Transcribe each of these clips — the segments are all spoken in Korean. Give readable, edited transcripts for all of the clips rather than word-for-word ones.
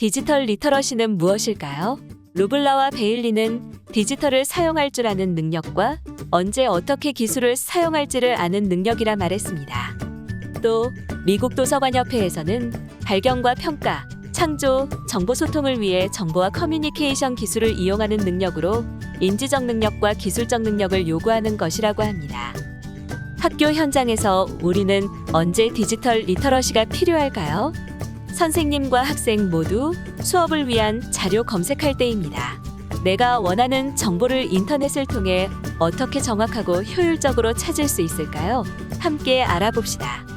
디지털 리터러시는 무엇일까요? 루블라와 베일리는 디지털을 사용할 줄 아는 능력과 언제 어떻게 기술을 사용할지를 아는 능력이라 말했습니다. 또 미국 도서관협회에서는 발견과 평가, 창조, 정보 소통을 위해 정보와 커뮤니케이션 기술을 이용하는 능력으로 인지적 능력과 기술적 능력을 요구하는 것이라고 합니다. 학교 현장에서 우리는 언제 디지털 리터러시가 필요할까요? 선생님과 학생 모두 수업을 위한 자료 검색할 때입니다. 내가 원하는 정보를 인터넷을 통해 어떻게 정확하고 효율적으로 찾을 수 있을까요? 함께 알아봅시다.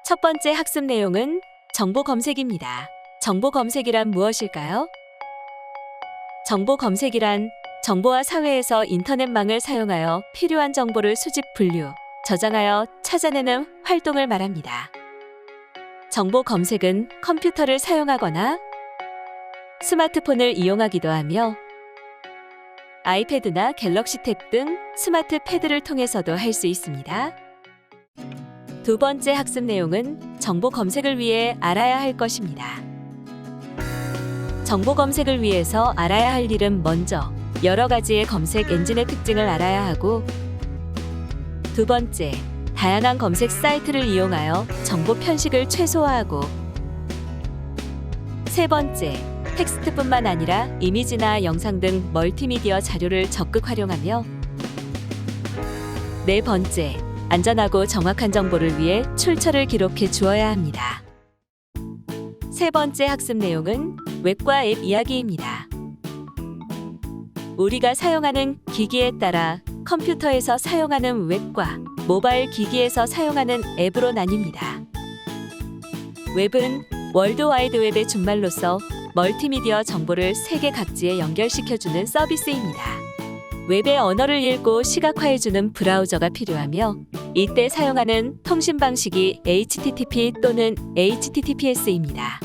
첫 번째 학습 내용은 정보 검색입니다. 정보 검색이란 무엇일까요? 정보 검색이란 정보와 사회에서 인터넷망을 사용하여 필요한 정보를 수집, 분류, 저장하여 찾아내는 활동을 말합니다. 정보 검색은 컴퓨터를 사용하거나 스마트폰을 이용하기도 하며 아이패드나 갤럭시 탭 등 스마트 패드를 통해서도 할 수 있습니다. 두 번째 학습 내용은 정보 검색을 위해 알아야 할 것입니다. 정보 검색을 위해서 알아야 할 일은 먼저 여러 가지의 검색 엔진의 특징을 알아야 하고, 두 번째, 다양한 검색 사이트를 이용하여 정보 편식을 최소화하고, 세 번째, 텍스트뿐만 아니라 이미지나 영상 등 멀티미디어 자료를 적극 활용하며, 네 번째, 안전하고 정확한 정보를 위해 출처를 기록해 주어야 합니다. 세 번째 학습 내용은 웹과 앱 이야기입니다. 우리가 사용하는 기기에 따라 컴퓨터에서 사용하는 웹과 모바일 기기에서 사용하는 앱으로 나뉩니다. 웹은 월드와이드웹의 준말로서 멀티미디어 정보를 세계 각지에 연결시켜주는 서비스입니다. 웹의 언어를 읽고 시각화해주는 브라우저가 필요하며, 이때 사용하는 통신 방식이 HTTP 또는 HTTPS입니다.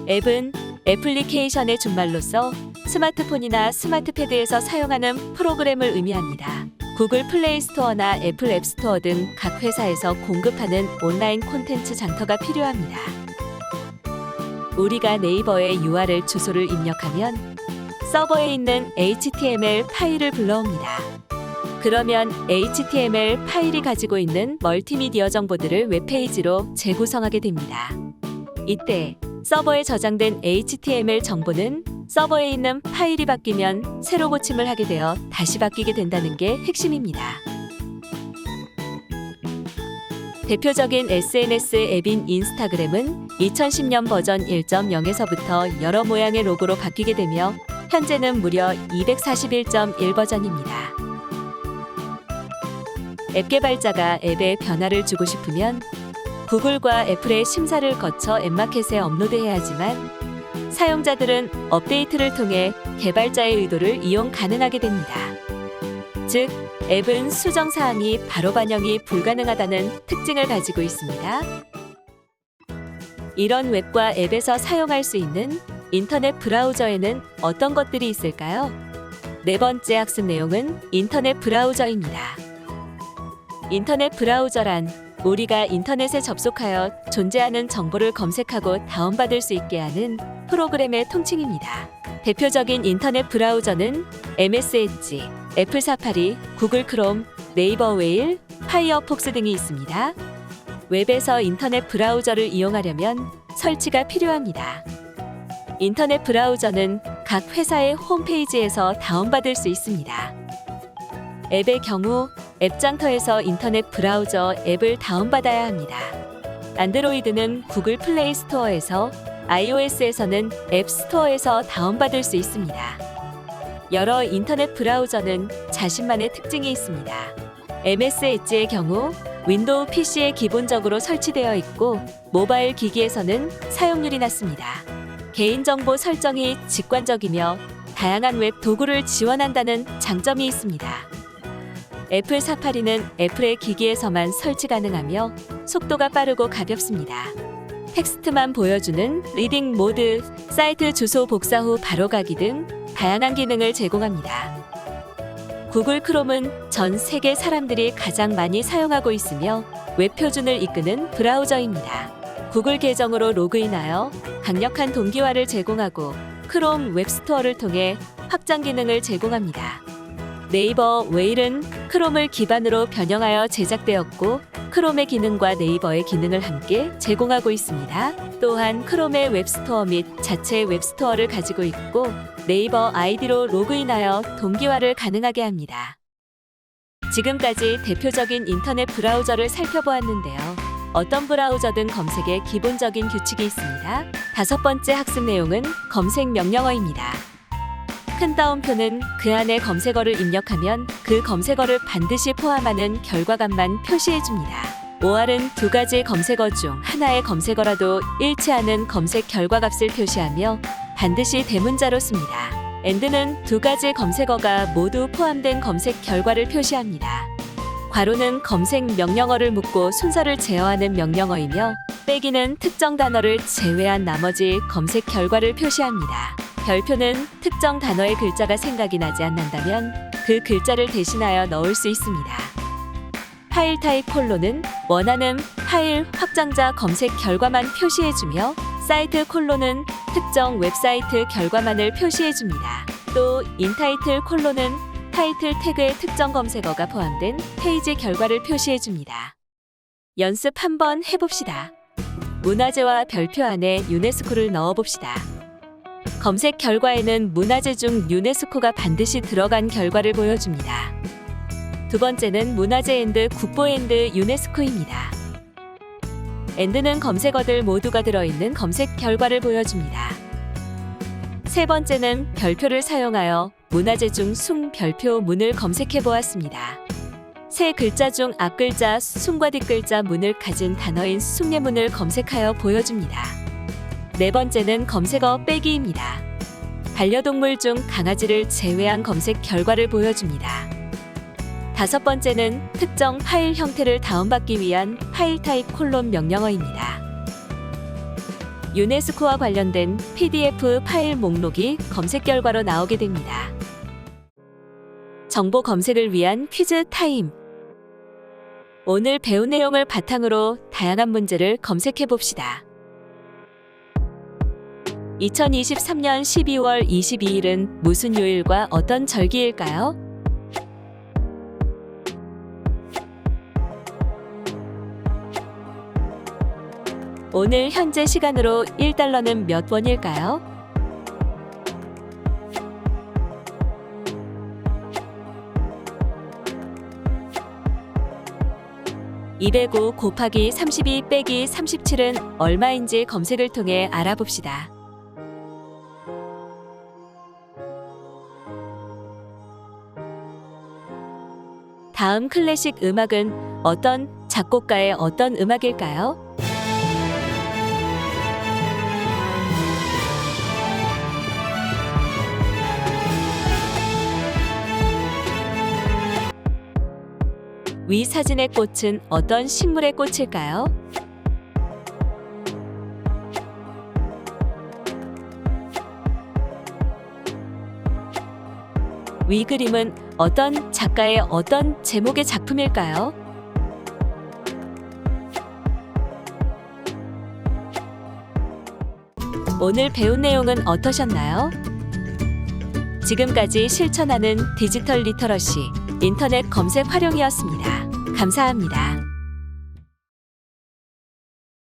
앱은 애플리케이션의 준말로서 스마트폰이나 스마트패드에서 사용하는 프로그램을 의미합니다. 구글 플레이 스토어나 애플 앱 스토어 등 각 회사에서 공급하는 온라인 콘텐츠 장터가 필요합니다. 우리가 네이버에 URL 주소를 입력하면 서버에 있는 HTML 파일을 불러옵니다. 그러면 HTML 파일이 가지고 있는 멀티미디어 정보들을 웹페이지로 재구성하게 됩니다. 이때 서버에 저장된 HTML 정보는 서버에 있는 파일이 바뀌면 새로 고침을 하게 되어 다시 바뀌게 된다는 게 핵심입니다. 대표적인 SNS 앱인 인스타그램은 2010년 버전 1.0에서부터 여러 모양의 로고로 바뀌게 되며 현재는 무려 241.1 버전입니다. 앱 개발자가 앱에 변화를 주고 싶으면 구글과 애플의 심사를 거쳐 앱마켓에 업로드해야 하지만, 사용자들은 업데이트를 통해 개발자의 의도를 이용 가능하게 됩니다. 즉, 앱은 수정 사항이 바로 반영이 불가능하다는 특징을 가지고 있습니다. 이런 웹과 앱에서 사용할 수 있는 인터넷 브라우저에는 어떤 것들이 있을까요? 네 번째 학습 내용은 인터넷 브라우저입니다. 인터넷 브라우저란 우리가 인터넷에 접속하여 존재하는 정보를 검색하고 다운받을 수 있게 하는 프로그램의 통칭입니다. 대표적인 인터넷 브라우저는 MS 엣지, 애플 사파리, 구글 크롬, 네이버 웨일, 파이어폭스 등이 있습니다. 웹에서 인터넷 브라우저를 이용하려면 설치가 필요합니다. 인터넷 브라우저는 각 회사의 홈페이지에서 다운받을 수 있습니다. 앱의 경우 앱 장터에서 인터넷 브라우저 앱을 다운받아야 합니다. 안드로이드는 구글 플레이 스토어에서, iOS에서는 앱 스토어에서 다운받을 수 있습니다. 여러 인터넷 브라우저는 자신만의 특징이 있습니다. MS 엣지의 경우 윈도우 PC에 기본적으로 설치되어 있고, 모바일 기기에서는 사용률이 낮습니다. 개인정보 설정이 직관적이며 다양한 웹 도구를 지원한다는 장점이 있습니다. 애플 사파리는 애플의 기기에서만 설치 가능하며 속도가 빠르고 가볍습니다. 텍스트만 보여주는 리딩 모드, 사이트 주소 복사 후 바로 가기 등 다양한 기능을 제공합니다. 구글 크롬은 전 세계 사람들이 가장 많이 사용하고 있으며 웹 표준을 이끄는 브라우저입니다. 구글 계정으로 로그인하여 강력한 동기화를 제공하고 크롬 웹스토어를 통해 확장 기능을 제공합니다. 네이버 웨일은 크롬을 기반으로 변형하여 제작되었고 크롬의 기능과 네이버의 기능을 함께 제공하고 있습니다. 또한 크롬의 웹스토어 및 자체 웹스토어를 가지고 있고 네이버 아이디로 로그인하여 동기화를 가능하게 합니다. 지금까지 대표적인 인터넷 브라우저를 살펴보았는데요. 어떤 브라우저든 검색에 기본적인 규칙이 있습니다. 5번째 학습 내용은 검색 명령어입니다. 큰 따옴표는 그 안에 검색어를 입력하면 그 검색어를 반드시 포함하는 결과값만 표시해줍니다. OR은 두 가지 검색어 중 하나의 검색어라도 일치하는 검색 결과값을 표시하며 반드시 대문자로 씁니다. AND는 두 가지 검색어가 모두 포함된 검색 결과를 표시합니다. 괄호는 검색 명령어를 묻고 순서를 제어하는 명령어이며 빼기는 특정 단어를 제외한 나머지 검색 결과를 표시합니다. 별표는 특정 단어의 글자가 생각이 나지 않는다면 그 글자를 대신하여 넣을 수 있습니다. 파일 타입 콜론은 원하는 파일 확장자 검색 결과만 표시해주며 사이트 콜론은 특정 웹사이트 결과만을 표시해줍니다. 또 인타이틀 콜론은 타이틀 태그의 특정 검색어가 포함된 페이지 결과를 표시해줍니다. 연습 한번 해봅시다. 문화재와 별표 안에 유네스코를 넣어봅시다. 검색 결과에는 문화재 중 유네스코가 반드시 들어간 결과를 보여줍니다. 두 번째는 문화재 앤드 국보 앤드 유네스코입니다. 앤드는 검색어들 모두가 들어있는 검색 결과를 보여줍니다. 세 번째는 별표를 사용하여 문화재 중 숭 별표 문을 검색해 보았습니다. 세 글자 중 앞글자 숭과 뒷글자 문을 가진 단어인 숭례문을 검색하여 보여줍니다. 네 번째는 검색어 빼기입니다. 반려동물 중 강아지를 제외한 검색 결과를 보여줍니다. 다섯 번째는 특정 파일 형태를 다운받기 위한 파일 타입 콜론 명령어입니다. 유네스코와 관련된 PDF 파일 목록이 검색 결과로 나오게 됩니다. 정보 검색을 위한 퀴즈 타임. 오늘 배운 내용을 바탕으로 다양한 문제를 검색해 봅시다. 2023년 12월 22일은 무슨 요일과 어떤 절기일까요? 오늘 현재 시간으로 1달러는 몇 원일까요? (205) 곱하기 32 빼기 37은 얼마인지 검색을 통해 알아봅시다. 다음 클래식 음악은 어떤 작곡가의 어떤 음악일까요? 위 사진의 꽃은 어떤 식물의 꽃일까요? 위 그림은 어떤 작가의 어떤 제목의 작품일까요? 오늘 배운 내용은 어떠셨나요? 지금까지 실천하는 디지털 리터러시 인터넷 검색 활용이었습니다. 감사합니다.